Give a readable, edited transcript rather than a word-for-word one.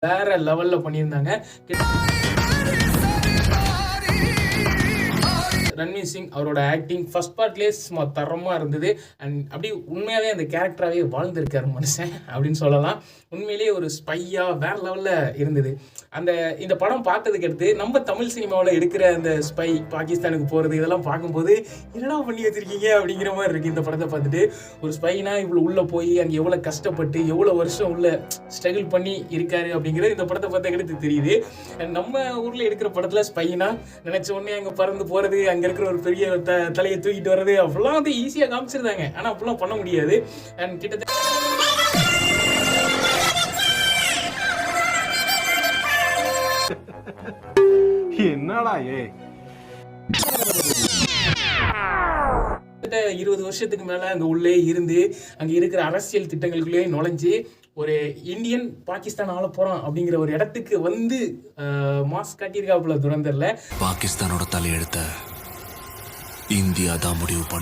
வேற லெவல்ல பண்ணியிருந்தாங்க. ரன்வீர் சிங் அவரோட ஆக்டிங் ஃபர்ஸ்ட் பார்ட்லேயே சும்மா தரமாக இருந்தது. அண்ட் அப்படி உண்மையாகவே அந்த கேரக்டராகவே வாழ்ந்திருக்காரு மனுஷன் அப்படின்னு சொல்லலாம். உண்மையிலேயே ஒரு ஸ்பையாக வேற லெவலில் இருந்தது. இந்த படம் பார்த்ததுக்கு அடுத்து நம்ம தமிழ் சினிமாவில் எடுக்கிற அந்த ஸ்பை பாகிஸ்தானுக்கு போகிறது இதெல்லாம் பார்க்கும்போது என்னடா பண்ணி வச்சிருக்கீங்க அப்படிங்கிற மாதிரி இருக்குது. இந்த படத்தை பார்த்துட்டு ஒரு ஸ்பைனா இவ்வளோ உள்ளே போய் அங்கே எவ்வளோ கஷ்டப்பட்டு எவ்வளோ வருஷம் உள்ள ஸ்ட்ரகிள் பண்ணி இருக்காரு அப்படிங்கிறது இந்த படத்தை பார்த்த எடுத்து தெரியுது. நம்ம ஊரில் எடுக்கிற படத்தில் ஸ்பைனா நினச்ச உடனே அங்கே பறந்து போகிறது, அங்கே இருக்கிற ஒரு பெரிய தலையை தூக்கிட்டு வர்றது அப்படிலாம் வந்து ஈஸியாக காமிச்சிருந்தாங்க. ஆனால் அப்படிலாம் பண்ண முடியாது. அண்ட் கிட்டத்தட்ட என்னடா 20 வருஷத்துக்கு மேல அங்க உள்ளே இருந்து அங்க இருக்கிற அரசியல் திட்டங்களுக்குள்ளே நுழைஞ்சு ஒரு இந்தியன் பாகிஸ்தான் ஆள போறான் அப்படிங்கிற ஒரு இடத்துக்கு வந்து மாஸ் காட்டியிருக்காப்புல துரந்தர்ல. பாகிஸ்தானோட தலையெழுத்த இந்தியா தான் முடிவு பண்ண.